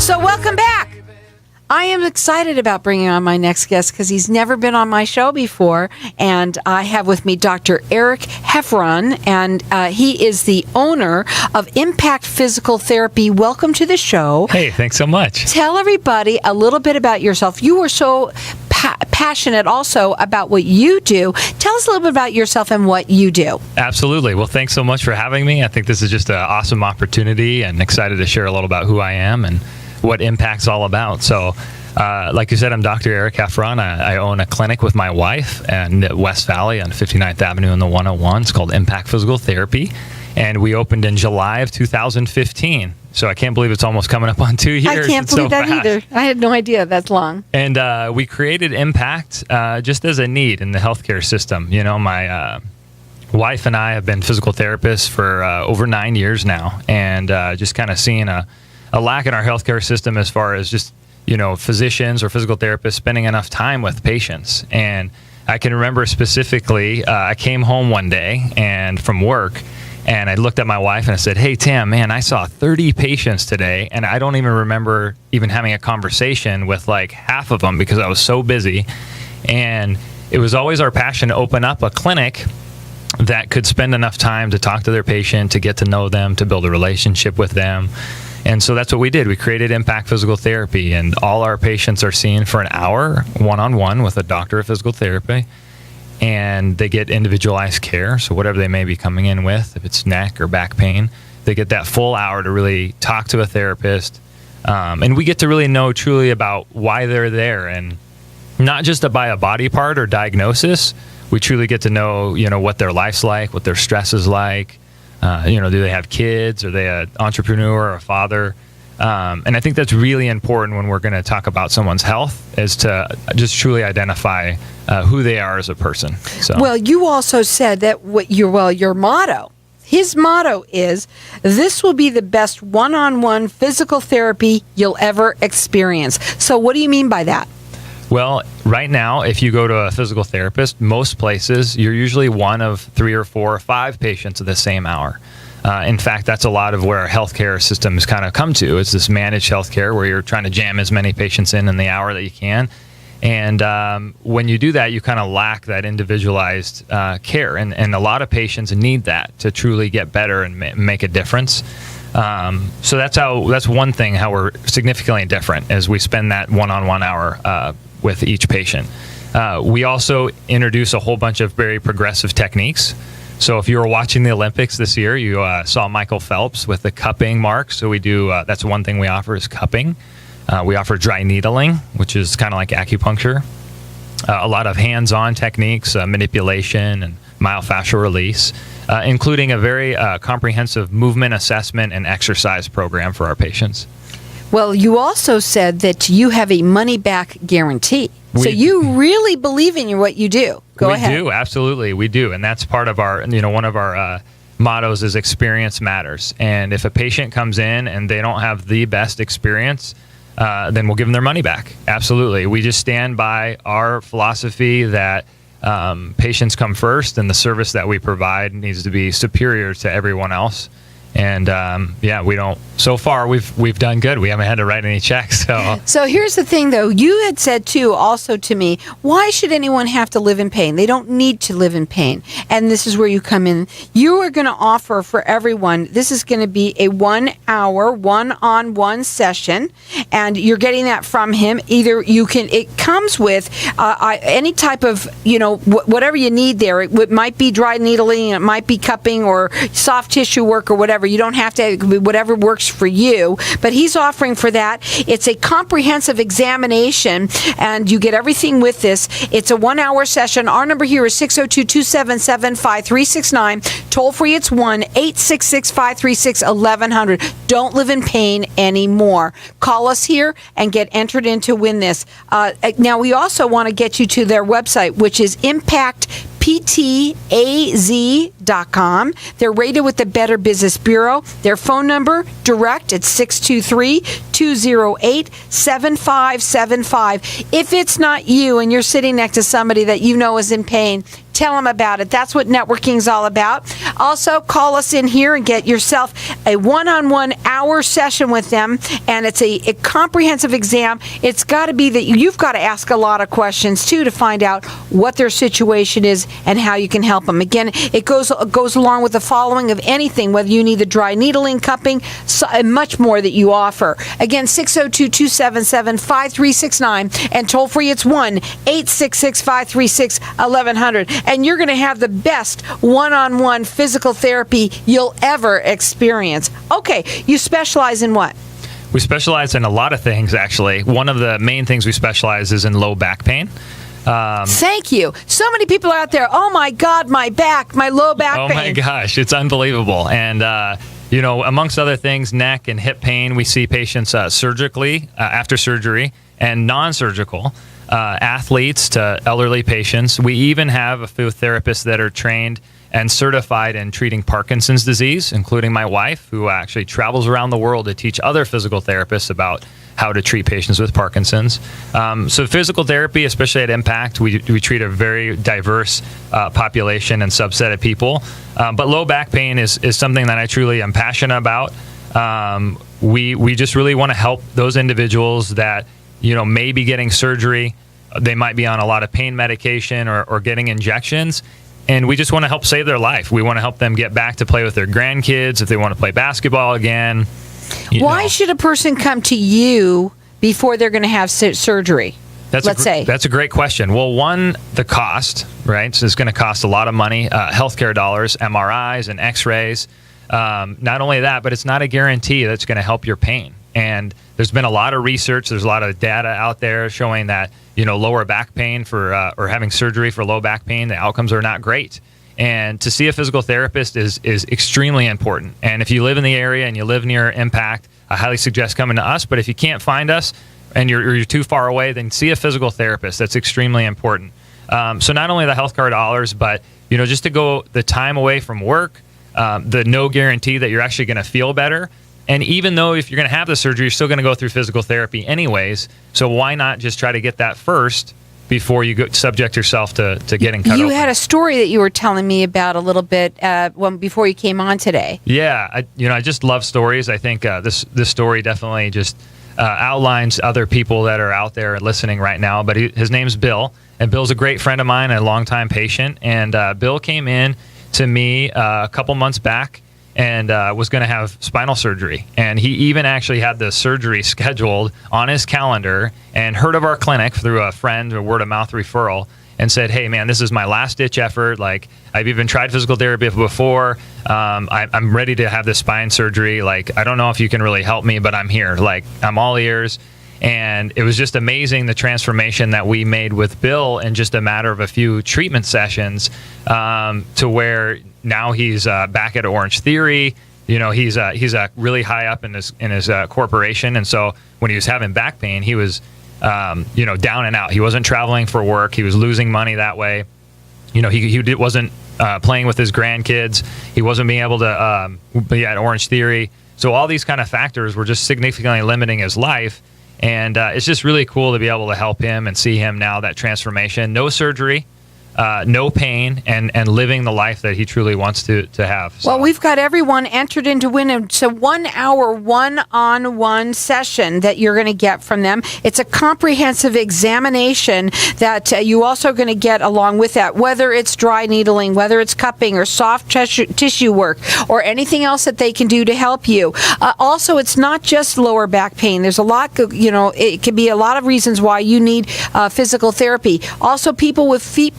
So welcome back. I am excited about bringing on my next guest because he's never been on my show before. And I have with me Dr. Eric Heffron, and he is the owner of Impact Physical Therapy. Welcome to the show. Hey, thanks so much. Tell everybody a little bit about yourself. You were so passionate also about what you do. Tell us a little bit about yourself and what you do. Absolutely. Well, thanks so much for having me. I think this is just an awesome opportunity, and excited to share a little about who I am and what Impact's all about. So, like you said, I'm Dr. Eric Heffron. I own a clinic with my wife in West Valley on 59th Avenue in the 101. It's called Impact Physical Therapy, and we opened in July of 2015. So I can't believe it's almost coming up on 2 years. I can't believe that either. I had no idea that's long. And we created Impact just as a need in the healthcare system. You know, my wife and I have been physical therapists for over 9 years now, and just kind of seeing a lack in our healthcare system as far as just, you know, physicians or physical therapists spending enough time with patients. And I can remember specifically, I came home one day and from work, and I looked at my wife and I said, "Hey, Tam, man, I saw 30 patients today, and I don't even remember even having a conversation with like half of them because I was so busy." And it was always our passion to open up a clinic that could spend enough time to talk to their patient, to get to know them, to build a relationship with them. And so that's what we did. We created Impact Physical Therapy, and all our patients are seen for an hour one-on-one with a doctor of physical therapy, and they get individualized care. So whatever they may be coming in with, if it's neck or back pain, they get that full hour to really talk to a therapist. And we get to really know truly about why they're there, and not just by a body part or diagnosis. We truly get to know, you know, what their life's like, what their stress is like. You know, do they have kids? Are they an entrepreneur or a father? And I think that's really important when we're going to talk about someone's health, is to just truly identify who they are as a person. So. Well, you also said that your motto, his motto is, "This will be the best one-on-one physical therapy you'll ever experience." So what do you mean by that? Well, right now, if you go to a physical therapist, most places, you're usually one of 3 or 4 or 5 patients at the same hour. In fact, that's a lot of where our healthcare system has kind of come to. It's this managed healthcare where you're trying to jam as many patients in the hour that you can. And when you do that, you kind of lack that individualized care. And a lot of patients need that to truly get better and make a difference. So that's one thing, how we're significantly different, as we spend that one-on-one hour with each patient. We also introduce a whole bunch of very progressive techniques. So if you were watching the Olympics this year, you saw Michael Phelps with the cupping mark. So we do, that's one thing we offer, is cupping. We offer dry needling, which is kind of like acupuncture. A lot of hands-on techniques, manipulation and myofascial release, including a very comprehensive movement assessment and exercise program for our patients. Well, you also said that you have a money-back guarantee. So you really believe in what you do. Go ahead. We do, absolutely. We do. And that's part of our, you know, one of our mottos is experience matters. And if a patient comes in and they don't have the best experience, then we'll give them their money back. Absolutely. We just stand by our philosophy that patients come first, and the service that we provide needs to be superior to everyone else. And we don't. So far, we've done good. We haven't had to write any checks. So here's the thing, though. You had said too, also to me, why should anyone have to live in pain? They don't need to live in pain. And this is where you come in. You are going to offer for everyone. This is going to be a 1 hour, one-on-one session, and you're getting that from him. Either you can. It comes with any type of, you know, whatever you need there. It might be dry needling, it might be cupping or soft tissue work or whatever. You don't have to, whatever works for you, but he's offering for that. It's a comprehensive examination, and you get everything with this. It's a 1 hour session. Our number here is 602-277-5369. Toll free, it's 1-866-536-1100. Don't live in pain anymore. Call us here and get entered in to win this. Now, we also want to get you to their website, which is impactptaz.com. They're rated with the Better Business Bureau. Their phone number, direct, it's 623-208-7575. If it's not you and you're sitting next to somebody that you know is in pain, tell them about it. That's what networking is all about. Also, call us in here and get yourself a one-on-one hour session with them, and it's a comprehensive exam. It's got to be that you've got to ask a lot of questions too to find out what their situation is and how you can help them. Again, it goes along with the following of anything, whether you need the dry needling, cupping, and much more that you offer. Again, 602-277-5369, and toll free it's 1-866-536-1100, and you're going to have the best one-on-one physical therapy you'll ever experience. Okay, you specialize in what? We specialize in a lot of things, actually. One of the main things we specialize is in low back pain. Thank you. So many people out there, oh my God, my back, my low back pain. Oh my gosh, it's unbelievable. And, amongst other things, neck and hip pain, we see patients surgically, after surgery, and non-surgical, athletes to elderly patients. We even have a few therapists that are trained and certified in treating Parkinson's disease, including my wife, who actually travels around the world to teach other physical therapists about how to treat patients with Parkinson's. So physical therapy, especially at Impact, we treat a very diverse population and subset of people. But low back pain is something that I truly am passionate about. We just really want to help those individuals that may be getting surgery. They might be on a lot of pain medication or getting injections. And we just want to help save their life. We want to help them get back to play with their grandkids if they want to play basketball again. Why should a person come to you before they're going to have surgery? That's a great question. Well, one, the cost, right? So it's going to cost a lot of money, healthcare dollars, MRIs and X-rays. Not only that, but it's not a guarantee that's going to help your pain. And there's been a lot of research. There's a lot of data out there showing that lower back pain or having surgery for low back pain, the outcomes are not great. And to see a physical therapist is extremely important. And if you live in the area and you live near Impact, I highly suggest coming to us. But if you can't find us and you're too far away, then see a physical therapist. That's extremely important. So not only the healthcare dollars, but just to go the time away from work, the no guarantee that you're actually going to feel better. And even though if you're going to have the surgery, you're still going to go through physical therapy anyways. So why not just try to get that first before you subject yourself to getting cut open? You had a story that you were telling me about a little bit before you came on today. Yeah, I just love stories. I think this story definitely just outlines other people that are out there listening right now. But his name's Bill, and Bill's a great friend of mine, a longtime patient. And Bill came in to me a couple months back and was going to have spinal surgery. And he even actually had the surgery scheduled on his calendar and heard of our clinic through a friend, a word-of-mouth referral, and said, hey, man, this is my last-ditch effort. Like, I've even tried physical therapy before. I'm ready to have this spine surgery. Like, I don't know if you can really help me, but I'm here. Like, I'm all ears. And it was just amazing, the transformation that we made with Bill in just a matter of a few treatment sessions, to where now he's back at Orange Theory. He's really high up in his corporation, and so when he was having back pain, he was down and out. He wasn't traveling for work. He was losing money that way. He wasn't playing with his grandkids. He wasn't being able to be at Orange Theory. So all these kind of factors were just significantly limiting his life. And it's just really cool to be able to help him and see him now, that transformation. No surgery, no pain, and living the life that he truly wants to have. So. Well, we've got everyone entered into win. It's a 1 hour one-on-one session that you're going to get from them. It's a comprehensive examination that you also going to get along with that, whether it's dry needling, whether it's cupping or soft tissue work or anything else that they can do to help you. Also, it's not just lower back pain. There's a lot, it can be a lot of reasons why you need physical therapy. Also, people with foot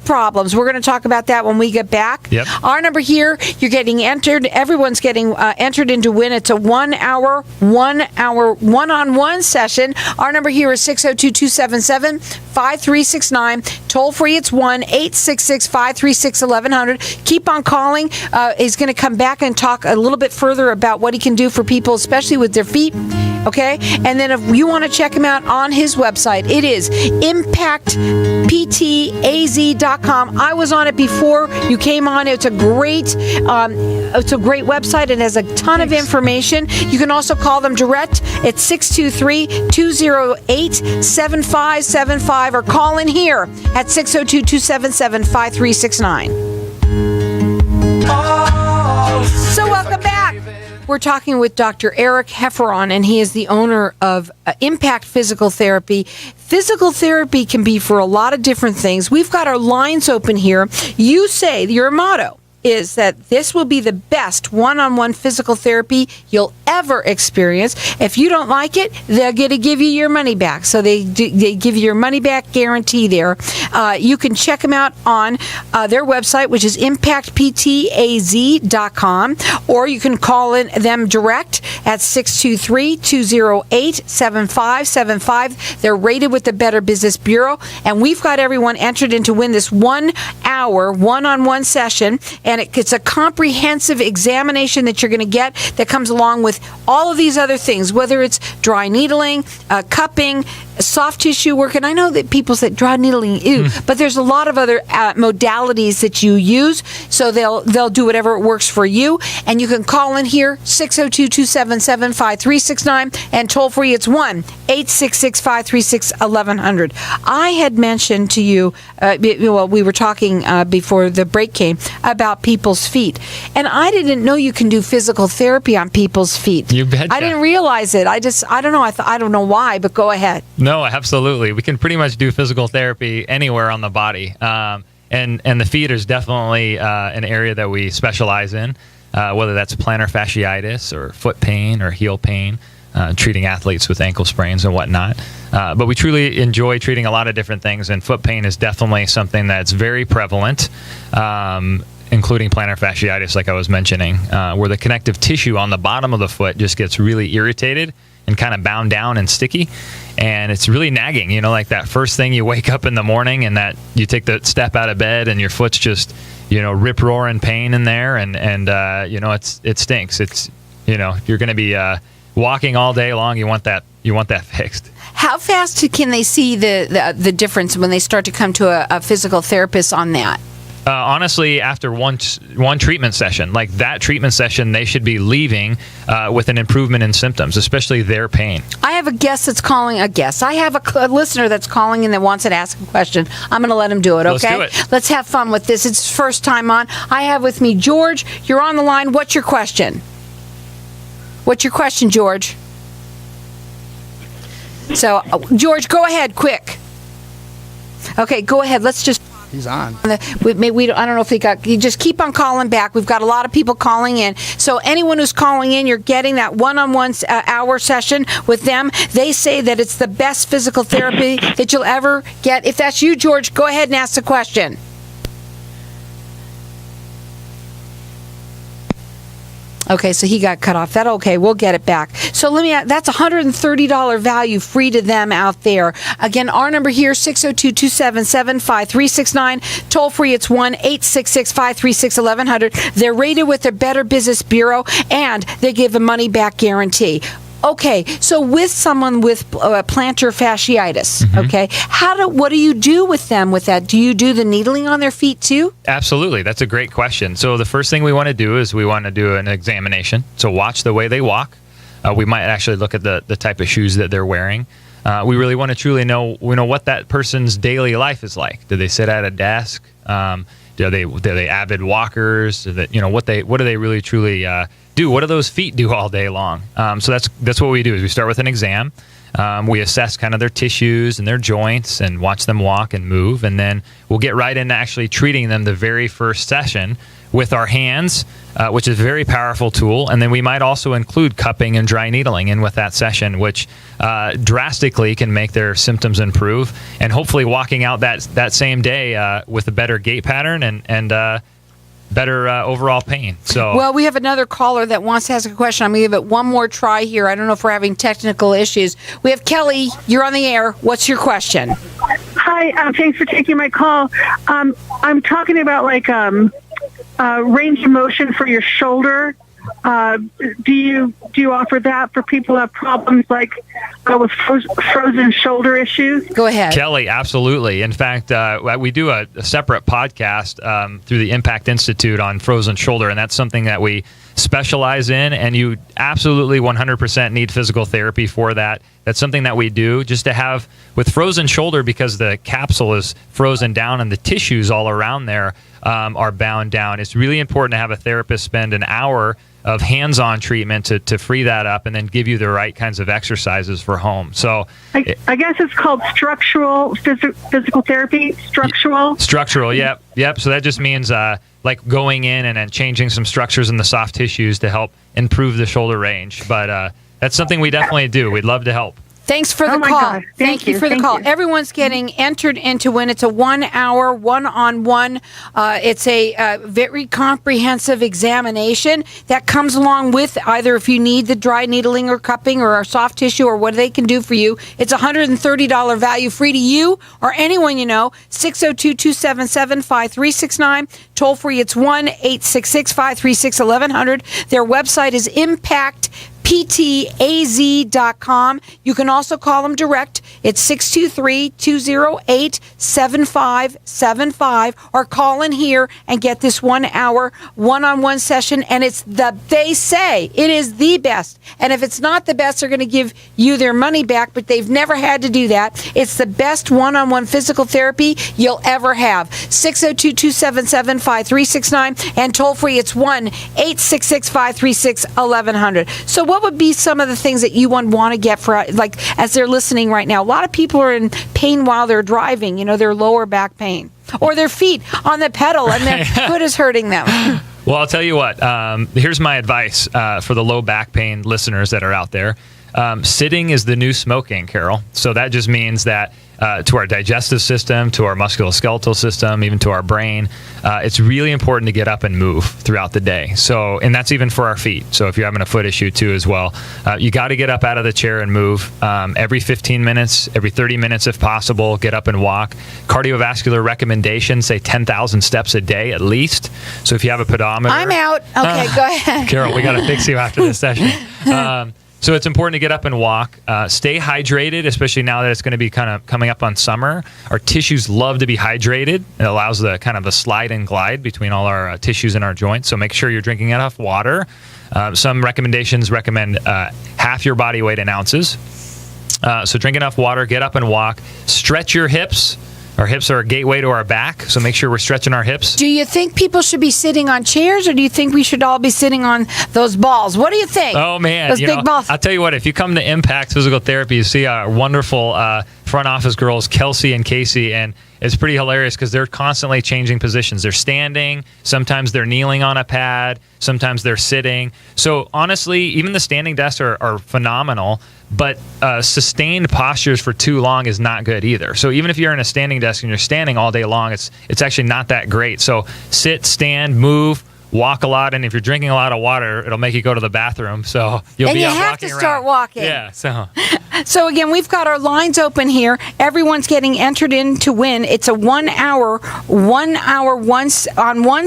problems. We're going to talk about that when we get back. Yep. Our number here, you're getting entered. Everyone's getting entered into win. It's a 1 hour one-on-one session. Our number here is 602-277-5369. Toll free, it's 1-866-536-1100. Keep on calling. He's going to come back and talk a little bit further about what he can do for people, especially with their feet Okay? And then if you want to check him out on his website, it is impactptaz.com. I was on it before you came on. It's a great website and has a ton of information. You can also call them direct at 623-208-7575 or call in here at 602-277-5369. So welcome back. We're talking with Dr. Eric Hefferon, and he is the owner of Impact Physical Therapy. Physical therapy can be for a lot of different things. We've got our lines open here. You say your motto is that this will be the best one-on-one physical therapy you'll ever experience. If you don't like it, they're going to give you your money back. So they give you your money back guarantee there. You can check them out on their website, which is impactptaz.com, or you can call in them direct at 623-208-7575. They're rated with the Better Business Bureau, and we've got everyone entered in to win this 1 hour one-on-one session. And it's a comprehensive examination that you're going to get that comes along with all of these other things, whether it's dry needling, cupping, soft tissue work. And I know that people say dry needling, but there's a lot of other modalities that you use. So they'll do whatever works for you. And you can call in here, 602-277-5369, and toll free, it's 1-866-536-1100. I had mentioned to you, we were talking before the break came about people's feet. And I didn't know you can do physical therapy on people's feet. You betcha. I didn't realize it. I don't know. I don't know why, but go ahead. No, absolutely. We can pretty much do physical therapy anywhere on the body. And the feet is definitely an area that we specialize in, whether that's plantar fasciitis or foot pain or heel pain, treating athletes with ankle sprains and whatnot. But we truly enjoy treating a lot of different things, and foot pain is definitely something that's very prevalent, including plantar fasciitis, like I was mentioning, where the connective tissue on the bottom of the foot just gets really irritated and kind of bound down and sticky. And it's really nagging, like that first thing you wake up in the morning and that you take the step out of bed and your foot's just, rip-roaring pain in there. And it stinks. It's, if you're going to be walking all day long, you want that fixed. How fast can they see the difference when they start to come to a physical therapist on that? Honestly, after one treatment session, like that treatment session, they should be leaving with an improvement in symptoms, especially their pain. I have a guest that's calling. I have a listener that's calling in that wants to ask a question. I'm going to let him do it, okay? Let's do it. Let's have fun with this. It's first time on. I have with me George. You're on the line. What's your question? What's your question, George? So, George, go ahead, quick. Okay, go ahead. Let's just... He's on. I don't know if you just keep on calling back. We've got a lot of people calling in. So anyone who's calling in, you're getting that one-on-one hour session with them. They say that it's the best physical therapy that you'll ever get. If that's you, George, go ahead and ask the question. Okay, so he got cut off. That okay, we'll get it back. So that's $130 value free to them out there. Again, our number here, 602-277-5369. Toll free, it's 1-866-536-1100. They're rated with the Better Business Bureau, and they give a money-back guarantee. Okay, so with someone with plantar fasciitis, okay, what do you do with them with that? Do you do the needling on their feet too? Absolutely. That's a great question. So the first thing we want to do is we want to do an examination. So watch the way they walk. We might actually look at the type of shoes that they're wearing. We really want to truly know what that person's daily life is like. Do they sit at a desk? Are they avid walkers? What do they really truly do? What do those feet do all day long? So that's what we do is we start with an exam. We assess kind of their tissues and their joints and watch them walk and move, and then we'll get right into actually treating them the very first session with our hands, which is a very powerful tool. And then we might also include cupping and dry needling in with that session, which drastically can make their symptoms improve, and hopefully walking out that same day with a better gait pattern and better overall pain. So, well, we have another caller that wants to ask a question. I'm going to give it one more try here. I don't know if we're having technical issues. We have Kelly. You're on the air. What's your question? Hi. Thanks for taking my call. I'm talking about range of motion for your shoulder. Do you offer that for people who have problems like with frozen shoulder issues? Go ahead. Kelly, absolutely. In fact, we do a separate podcast through the Impact Institute on frozen shoulder, and that's something that we specialize in, and you absolutely 100% need physical therapy for that. That's something that we do just to have with frozen shoulder, because the capsule is frozen down and the tissues all around there are bound down. It's really important to have a therapist spend an hour of hands-on treatment to free that up and then give you the right kinds of exercises for home. So I guess it's called structural physical therapy. Structural, yep. So that just means like going in and then changing some structures in the soft tissues to help improve the shoulder range. But that's something we definitely do. We'd love to help. Thanks for the my call. God. Thank you for the call. Everyone's getting entered into when it's a 1 hour, one-on-one. It's a very comprehensive examination that comes along with either if you need the dry needling or cupping or a soft tissue or what they can do for you. It's $130 value free to you or anyone you know. 602-277-5369. Toll free, it's 1-866-536-1100. Their website is impactptaz.com. You can also call them direct. It's 623-208-7575, or call in here and get this 1 hour one-on-one session. And they say it is the best. And if it's not the best, they're going to give you their money back, but they've never had to do that. It's the best one-on-one physical therapy you'll ever have. 602-277-5369, and toll free, it's 1-866-536-1100. So what would be some of the things that you want to get for, like, as they're listening right now? A lot of people are in pain while they're driving, their lower back pain, or their feet on the pedal and their foot is hurting them. Well, I'll tell you what, here's my advice for the low back pain listeners that are out there. Sitting is the new smoking, Carol. So that just means that to our digestive system, to our musculoskeletal system, even to our brain, it's really important to get up and move throughout the day. So, and that's even for our feet. So if you're having a foot issue too as well, you got to get up out of the chair and move every 15 minutes, every 30 minutes if possible. Get up and walk. Cardiovascular recommendations say 10,000 steps a day at least. So if you have a pedometer, I'm out. Okay, go ahead. Carol, we got to fix you after this session. So it's important to get up and walk. Stay hydrated, especially now that it's going to be kind of coming up on summer. Our tissues love to be hydrated. It allows the kind of a slide and glide between all our tissues and our joints. So make sure you're drinking enough water. Some recommendations recommend half your body weight in ounces. So drink enough water, get up and walk. Stretch your hips. Our hips are a gateway to our back, so make sure we're stretching our hips. Do you think people should be sitting on chairs, or do you think we should all be sitting on those balls? What do you think? Oh, man. Those big balls. I'll tell you what, if you come to Impact Physical Therapy, you see our wonderful front office girls, Kelsey and Casey, and it's pretty hilarious because they're constantly changing positions. They're standing, sometimes they're kneeling on a pad, sometimes they're sitting. So honestly, even the standing desks are phenomenal, but sustained postures for too long is not good either. So even if you're in a standing desk and you're standing all day long, it's actually not that great. So sit, stand, move, walk a lot, and if you're drinking a lot of water, it'll make you go to the bathroom. So you'll and be you out have walking to start around. walking. Yeah. So again, we've got our lines open here. Everyone's getting entered in to win. It's a 1 hour one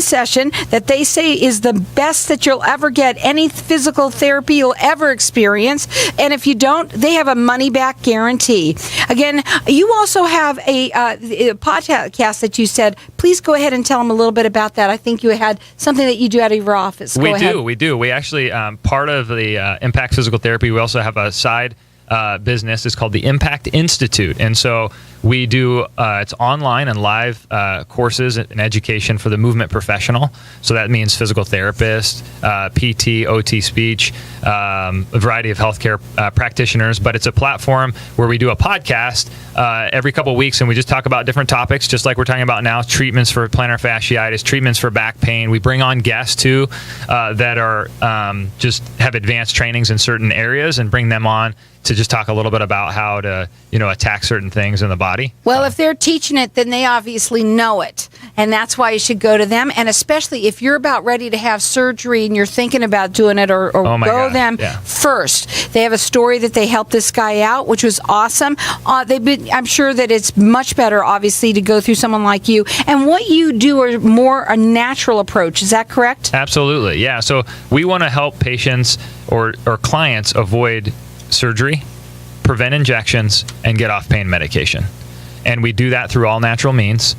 session that they say is the best that you'll ever get. Any physical therapy you'll ever experience. And if you don't, they have a money back guarantee. Again, you also have a podcast that you said. Please go ahead and tell them a little bit about that. I think you had something that you do out of your office. Go ahead. We do. We actually, part of the Impact Physical Therapy, we also have a side business. It's called the Impact Institute. And so we do, it's online and live courses and education for the movement professional. So that means physical therapist, PT, OT speech, a variety of healthcare practitioners. But it's a platform where we do a podcast every couple of weeks, and we just talk about different topics, just like we're talking about now, treatments for plantar fasciitis, treatments for back pain. We bring on guests too that are just have advanced trainings in certain areas and bring them on to just talk a little bit about how to, attack certain things in the body. Well, if they're teaching it, then they obviously know it. And that's why you should go to them. And especially if you're about ready to have surgery and you're thinking about doing it, or Oh my go God, them yeah. first. They have a story that they helped this guy out, which was awesome. I'm sure that it's much better, obviously, to go through someone like you. And what you do are more a natural approach. Is that correct? Absolutely, yeah. So we want to help patients or clients avoid surgery, prevent injections, and get off pain medication. And we do that through all natural means,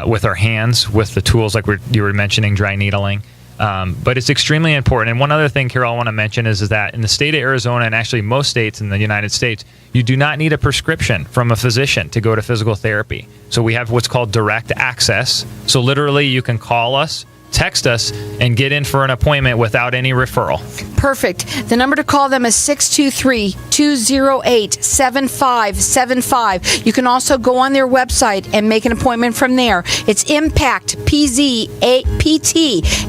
with our hands, with the tools like you were mentioning, dry needling. But it's extremely important. And one other thing, Carol, I want to mention is that in the state of Arizona, and actually most states in the United States, you do not need a prescription from a physician to go to physical therapy. So we have what's called direct access. So literally you can call us, text us, and get in for an appointment without any referral. Perfect. The number to call them is 623-208-7575. You can also go on their website and make an appointment from there. It's Impact PT,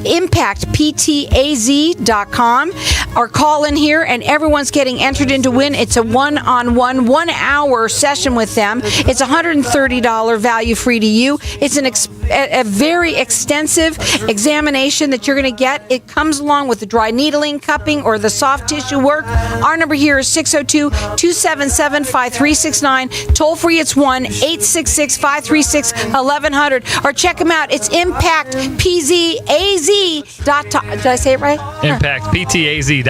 impactptaz.com. Or call in here, and everyone's getting entered in to win. It's a one-on-one, 1 hour session with them. It's $130 value free to you. It's a very extensive examination that you're going to get. It comes along with the dry needling, cupping, or the soft tissue work. Our number here is 602-277-5369. Toll free, it's 1-866-536-1100. Or check them out. It's impactptaz.com. Did I say it right? ImpactPTAZ.com.